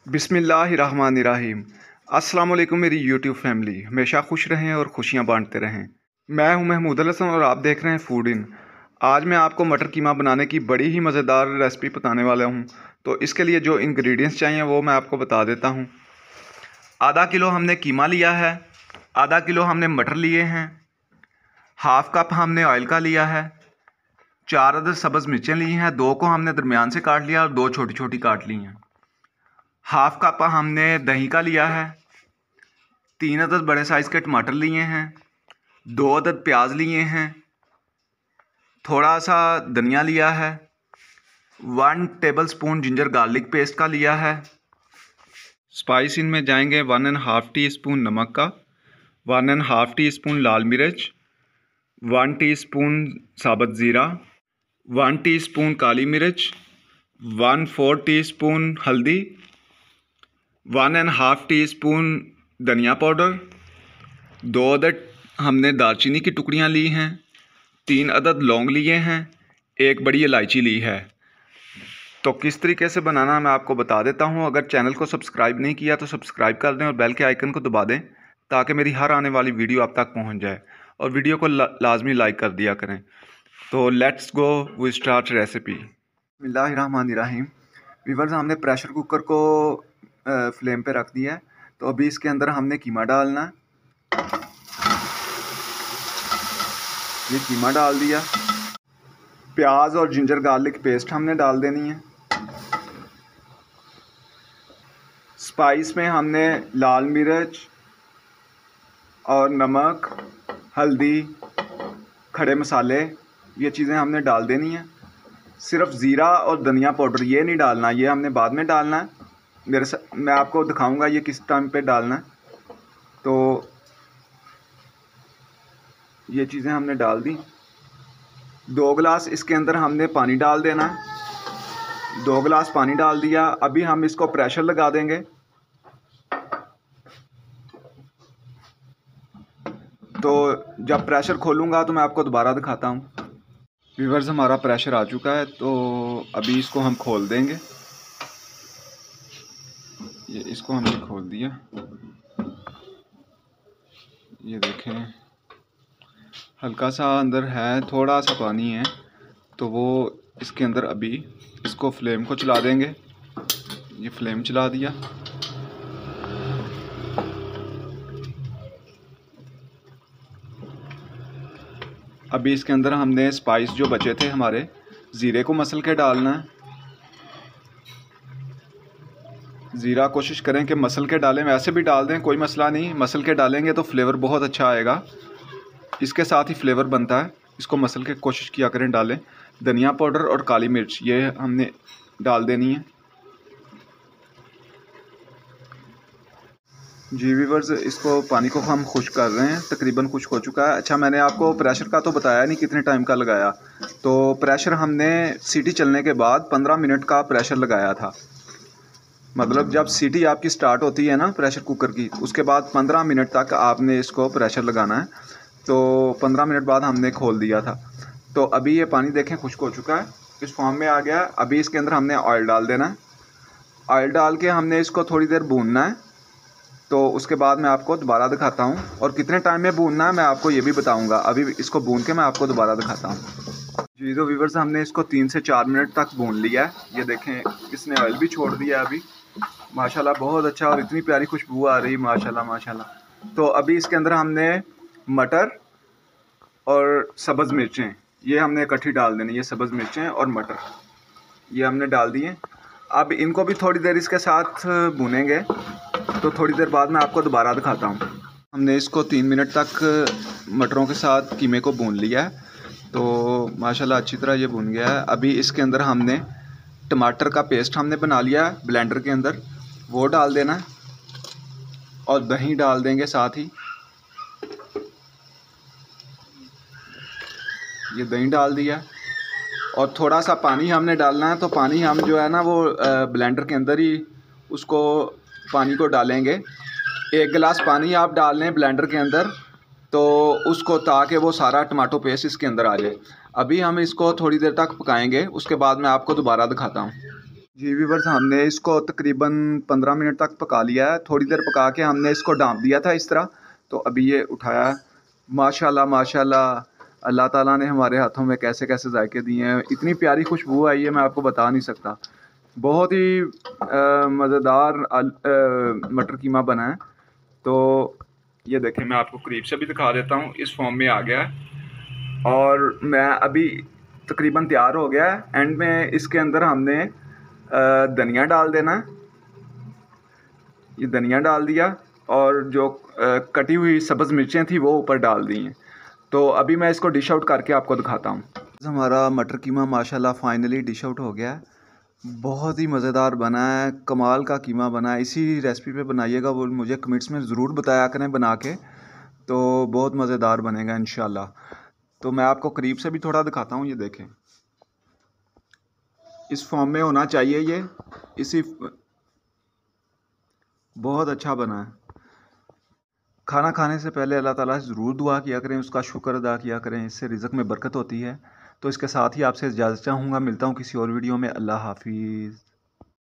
बिस्मिल्लाहिर्रहमानिर्रहीम। अस्सलाम वालेकुम मेरी यूट्यूब फैमिली, हमेशा खुश रहें और खुशियां बांटते रहें। मैं हूं महमूद अल हसन और आप देख रहे हैं फूड इन। आज मैं आपको मटर कीमा बनाने की बड़ी ही मज़ेदार रेसिपी बताने वाला हूं। तो इसके लिए जो इंग्रेडिएंट्स चाहिए वो मैं आपको बता देता हूं। आधा किलो हमने कीमा लिया है, आधा किलो हमने मटर लिए हैं, हाफ़ कप हमने ऑयल का लिया है, 4 अदद सब्ज़ मिर्चें ली हैं, 2 को हमने दरमियान से काट लिया और 2 छोटी छोटी काट ली हैं। हाफ़ कप हमने दही का लिया है, 3 अदद बड़े साइज़ के टमाटर लिए हैं, 2 अदद प्याज लिए हैं, थोड़ा सा धनिया लिया है, 1 टेबलस्पून जिंजर गार्लिक पेस्ट का लिया है। स्पाइस इनमें जाएंगे 1.5 टीस्पून नमक का, 1.5 टीस्पून लाल मिर्च, 1 टीस्पून साबुत ज़ीरा, 1 टीस्पून काली मिर्च, 1/4 टीस्पून हल्दी, 1.5 टीस्पून धनिया पाउडर, 2 अदद हमने दालचीनी की टुकड़ियाँ ली हैं, 3 अदद लौंग लिए हैं, 1 बड़ी इलायची ली है। तो किस तरीके से बनाना मैं आपको बता देता हूँ। अगर चैनल को सब्सक्राइब नहीं किया तो सब्सक्राइब कर दें और बेल के आइकन को दबा दें ताकि मेरी हर आने वाली वीडियो आप तक पहुँच जाए, और वीडियो को लाजमी लाइक कर दिया करें। तो let's go we start recipe. बिस्मिल्लाहिर्रहमानिर्रहीम। व्यूअर्स, हमने प्रेशर कुकर को फ्लेम पे रख दिया है। तो अभी इसके अंदर हमने कीमा डालना है। ये कीमा डाल दिया। प्याज और जिंजर गार्लिक पेस्ट हमने डाल देनी है। स्पाइस में हमने लाल मिर्च और नमक, हल्दी, खड़े मसाले, ये चीज़ें हमने डाल देनी है। सिर्फ ज़ीरा और धनिया पाउडर ये नहीं डालना, ये हमने बाद में डालना है। मैं आपको दिखाऊंगा ये किस टाइम पे डालना है। तो ये चीज़ें हमने डाल दी। 2 गिलास इसके अंदर हमने पानी डाल देना है। 2 गिलास पानी डाल दिया। अभी हम इसको प्रेशर लगा देंगे। तो जब प्रेशर खोलूँगा तो मैं आपको दोबारा दिखाता हूँ। व्यूअर्स, हमारा प्रेशर आ चुका है, तो अभी इसको हम खोल देंगे। ये इसको हमने खोल दिया। ये देखें, हल्का सा अंदर है, थोड़ा सा पानी है, तो वो इसके अंदर अभी इसको फ्लेम को चला देंगे। ये फ्लेम चला दिया। अभी इसके अंदर हमने स्पाइस जो बचे थे हमारे, ज़ीरे को मसल के डालना है। ज़ीरा कोशिश करें कि मसल के डालें, वैसे भी डाल दें, कोई मसला नहीं। मसल के डालेंगे तो फ्लेवर बहुत अच्छा आएगा, इसके साथ ही फ्लेवर बनता है। इसको मसल के कोशिश किया करें डालें। धनिया पाउडर और काली मिर्च ये हमने डाल देनी है। जी व्यूअर्स, इसको पानी को हम खुश्क कर रहे हैं, तकरीबन खुश्क हो चुका है। अच्छा, मैंने आपको प्रेशर का तो बताया नहीं कितने टाइम का लगाया। तो प्रेशर हमने सीटी चलने के बाद 15 मिनट का प्रेशर लगाया था। मतलब जब सीटी आपकी स्टार्ट होती है ना प्रेशर कुकर की, उसके बाद 15 मिनट तक आपने इसको प्रेशर लगाना है। तो 15 मिनट बाद हमने खोल दिया था। तो अभी ये पानी देखें खुश्क हो चुका है, इस फॉर्म में आ गया। अभी इसके अंदर हमने ऑयल डाल देना है। ऑयल डाल के हमने इसको थोड़ी देर भूनना है। तो उसके बाद मैं आपको दोबारा दिखाता हूँ, और कितने टाइम में भूनना है मैं आपको ये भी बताऊँगा। अभी इसको भून के मैं आपको दोबारा दिखाता हूँ। जी तो व्यूअर्स, हमने इसको 3 से 4 मिनट तक भून लिया है। ये देखें, इसने ऑयल भी छोड़ दिया अभी, माशाल्लाह बहुत अच्छा, और इतनी प्यारी खुशबू आ रही, माशाल्लाह माशाल्लाह। तो अभी इसके अंदर हमने मटर और सब्ज़ मिर्चें ये हमने इकट्ठी डाल देनी। ये सब्ज़ मिर्चें और मटर ये हमने डाल दिए। अब इनको भी थोड़ी देर इसके साथ भूनेंगे। तो थोड़ी देर बाद मैं आपको दोबारा दिखाता हूँ। हमने इसको 3 मिनट तक मटरों के साथ कीमे को भून लिया है। तो माशाल्लाह अच्छी तरह ये भून गया है। अभी इसके अंदर हमने टमाटर का पेस्ट हमने बना लिया है ब्लेंडर के अंदर, वो डाल देना है, और दही डाल देंगे साथ ही। ये दही डाल दिया, और थोड़ा सा पानी हमने डालना है। तो पानी हम जो है ना वो ब्लेंडर के अंदर ही उसको पानी को डालेंगे। 1 गिलास पानी आप डाल लें ब्लेंडर के अंदर, तो उसको, ताकि वो सारा टमाटो पेस्ट इसके अंदर आ जाए। अभी हम इसको थोड़ी देर तक पकाएंगे, उसके बाद मैं आपको दोबारा दिखाता हूँ। जी व्यूवर्स, हमने इसको तकरीबन 15 मिनट तक पका लिया है। थोड़ी देर पका के हमने इसको ढाँप दिया था इस तरह, तो अभी ये उठाया है। माशाल्लाह माशाल्लाह, अल्लाह ताला ने हमारे हाथों में कैसे-कैसे जायके दिए हैं। इतनी प्यारी खुशबू आई है, मैं आपको बता नहीं सकता। बहुत ही मज़ेदार मटर कीमा बना है। तो ये देखें, मैं आपको करीब से भी दिखा देता हूँ। इस फॉर्म में आ गया है और मैं अभी तकरीबन तैयार हो गया है। एंड में इसके अंदर हमने धनिया डाल देना है। ये धनिया डाल दिया और जो कटी हुई सब्ज़ मिर्चें थी वो ऊपर डाल दी हैं। तो अभी मैं इसको डिश आउट करके आपको दिखाता हूँ। हमारा मटर कीमा माशाल्लाह फाइनली डिश आउट हो गया है। बहुत ही मज़ेदार बना है, कमाल का कीमा बना है। इसी रेसिपी पे बनाइएगा, वो मुझे कमेंट्स में ज़रूर बताया करें बना के, तो बहुत मज़ेदार बनेगा इंशाल्लाह। तो मैं आपको करीब से भी थोड़ा दिखाता हूँ। ये देखें, इस फॉर्म में होना चाहिए ये। इसी बहुत अच्छा बना है। खाना खाने से पहले अल्लाह ताला से ज़रूर दुआ किया करें, उसका शुक्र अदा किया करें, इससे रिज़्क़ में बरकत होती है। तो इसके साथ ही आपसे इजाज़त चाहूँगा, मिलता हूँ किसी और वीडियो में। अल्लाह हाफ़िज़।